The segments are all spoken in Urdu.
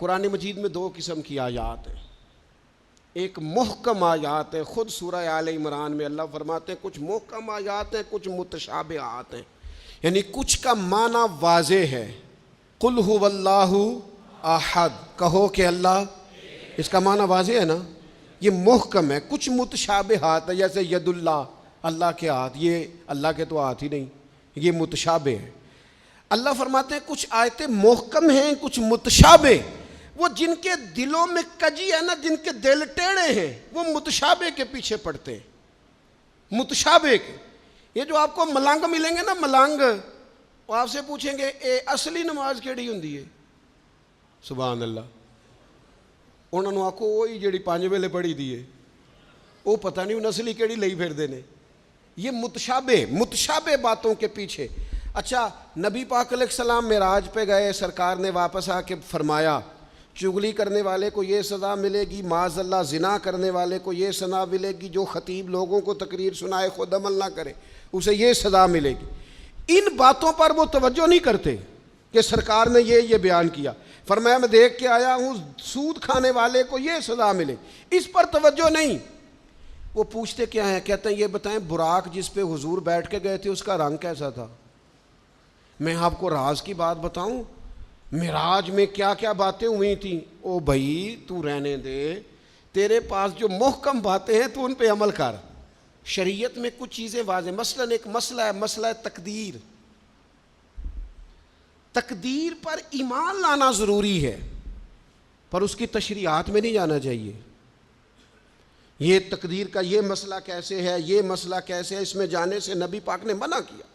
قرآن مجید میں دو قسم کی آیات ہیں، ایک محکم آیات ہے، خود سورہ آل عمران میں اللہ فرماتے ہیں کچھ محکم آیات ہیں، کچھ متشابہات ہیں، یعنی کچھ کا معنی واضح ہے۔ قل هو اللہ احد، کہو کہ اللہ، اس کا معنی واضح ہے نا، یہ محکم ہے۔ کچھ متشابہات ہے، جیسے ید اللہ، اللہ کے ہاتھ، یہ اللہ کے تو ہاتھ ہی نہیں، یہ متشابہ ہے۔ اللہ فرماتے ہیں کچھ آیتیں محکم ہیں، کچھ متشابہ۔ وہ جن کے دلوں میں کجی ہے نا، جن کے دل ٹیڑھے ہیں، وہ متشابہ کے پیچھے پڑتے ہیں، متشابہ کے۔ یہ جو آپ کو ملنگ ملیں گے نا، ملنگ، وہ آپ سے پوچھیں گے اے اصلی نماز کیڑی ہوندی ہے؟ سبحان اللہ، انہوں نے آکھو وہی جڑی 5 ویلے پڑھی دی ہے، وہ پتہ نہیں انہوں اصلی کیڑی لئی پھر دینے۔ یہ متشابہ باتوں کے پیچھے۔ اچھا، نبی پاک علیہ السلام معراج پہ گئے، سرکار نے واپس آ کے فرمایا چغلی کرنے والے کو یہ سزا ملے گی، معاذ اللہ زنا کرنے والے کو یہ سزا ملے گی، جو خطیب لوگوں کو تقریر سنائے خود عمل نہ کرے اسے یہ سزا ملے گی۔ ان باتوں پر وہ توجہ نہیں کرتے کہ سرکار نے یہ بیان کیا۔ فرمایا میں دیکھ کے آیا ہوں سود کھانے والے کو یہ سزا ملے، اس پر توجہ نہیں۔ وہ پوچھتے کیا ہیں؟ کہتے ہیں یہ بتائیں براق جس پہ حضور بیٹھ کے گئے تھے اس کا رنگ کیسا تھا؟ میں آپ کو راز کی بات بتاؤں، معراج میں کیا کیا باتیں ہوئی تھیں؟ او بھائی تو رہنے دے، تیرے پاس جو محکم باتیں ہیں تو ان پہ عمل کر۔ شریعت میں کچھ چیزیں واضح، مثلا ایک مسئلہ ہے، مسئلہ تقدیر۔ تقدیر پر ایمان لانا ضروری ہے، پر اس کی تشریحات میں نہیں جانا چاہیے۔ یہ تقدیر کا یہ مسئلہ کیسے ہے، یہ مسئلہ کیسے ہے، اس میں جانے سے نبی پاک نے منع کیا،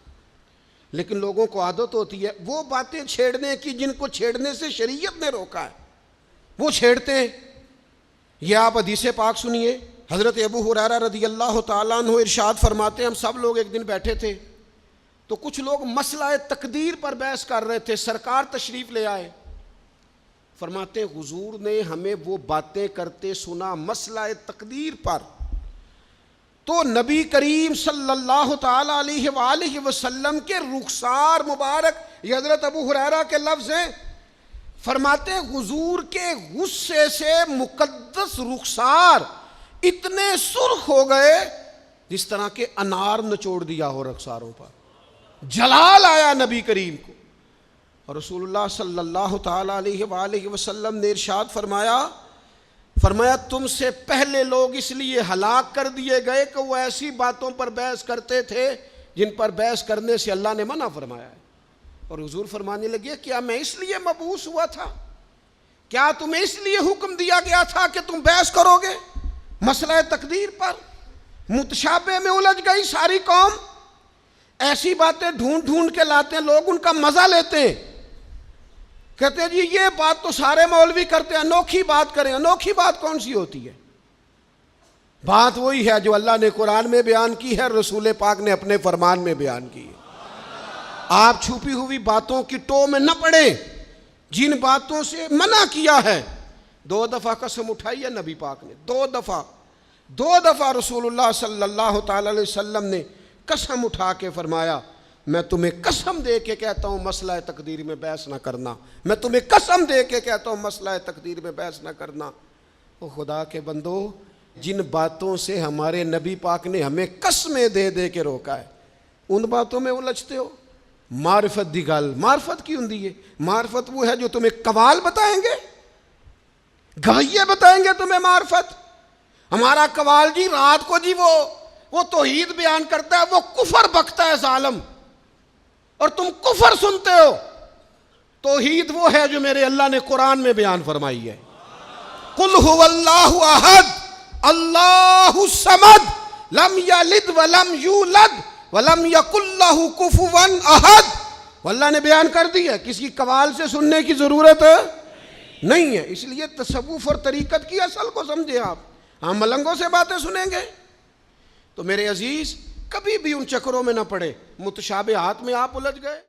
لیکن لوگوں کو عادت ہوتی ہے وہ باتیں چھیڑنے کی جن کو چھیڑنے سے شریعت نے روکا ہے، وہ چھیڑتے ہیں۔ یہ آپ حدیث پاک سنیے، حضرت ابو ہریرہ رضی اللہ تعالیٰ عنہ ارشاد فرماتے ہیں ہم سب لوگ ایک دن بیٹھے تھے تو کچھ لوگ مسئلہ تقدیر پر بحث کر رہے تھے، سرکار تشریف لے آئے۔ فرماتے ہیں حضور نے ہمیں وہ باتیں کرتے سنا مسئلہ تقدیر پر، تو نبی کریم صلی اللہ تعالی علیہ وآلہ وسلم کے رخسار مبارک، یہ حضرت ابو ہریرہ کے لفظ ہیں، فرماتے ہیں حضور کے غصے سے مقدس رخسار اتنے سرخ ہو گئے جس طرح کے انار نچوڑ دیا ہو رخساروں پر، جلال آیا نبی کریم کو۔ اور رسول اللہ صلی اللہ تعالی علیہ وآلہ وسلم نے ارشاد فرمایا تم سے پہلے لوگ اس لیے ہلاک کر دیے گئے کہ وہ ایسی باتوں پر بحث کرتے تھے جن پر بحث کرنے سے اللہ نے منع فرمایا ہے۔ اور حضور فرمانے لگے کیا میں اس لیے مبعوث ہوا تھا؟ کیا تمہیں اس لیے حکم دیا گیا تھا کہ تم بحث کرو گے مسئلہ تقدیر پر؟ متشابہ میں الجھ گئی ساری قوم، ایسی باتیں ڈھونڈ ڈھونڈ کے لاتے ہیں، لوگ ان کا مزہ لیتے ہیں، کہتے ہیں جی یہ بات تو سارے مولوی کرتے ہیں، انوکھی بات کریں۔ انوکھی بات کون سی ہوتی ہے؟ بات وہی ہے جو اللہ نے قرآن میں بیان کی ہے، رسول پاک نے اپنے فرمان میں بیان کی ہے۔ آپ چھپی ہوئی باتوں کی ٹو میں نہ پڑیں، جن باتوں سے منع کیا ہے۔ 2 دفعہ قسم اٹھائی ہے نبی پاک نے، 2 دفعہ رسول اللہ صلی اللہ تعالی علیہ وسلم نے قسم اٹھا کے فرمایا میں تمہیں قسم دے کے کہتا ہوں مسئلہ تقدیر میں بحث نہ کرنا، میں تمہیں قسم دے کے کہتا ہوں مسئلہ تقدیر میں بحث نہ کرنا۔ او خدا کے بندو، جن باتوں سے ہمارے نبی پاک نے ہمیں قسمیں دے دے کے روکا ہے ان باتوں میں الجھتے ہو۔ معرفت دی گل، معرفت کی ہوندی ہے؟ معرفت وہ ہے جو تمہیں قوال بتائیں گے، گویے بتائیں گے تمہیں معرفت۔ ہمارا قوال جی رات کو جی وہ توحید بیان کرتا ہے، وہ کفر بکتا ہے ظالم، اور تم کفر سنتے ہو۔ توحید وہ ہے جو میرے اللہ نے قرآن میں بیان فرمائی ہے، قل هو اللہ احد اللہ الصمد لم یلد ولم یولد ولم یکن لہ کفوا احد۔ اللہ نے بیان کر دی ہے، کسی قوال سے سننے کی ضرورت نہیں ہے۔ اس لیے تصوف اور طریقت کی اصل کو سمجھے آپ۔ ہم ملنگوں سے باتیں سنیں گے تو میرے عزیز کبھی بھی ان چکروں میں نہ پڑے، متشابہات میں آپ الجھ گئے۔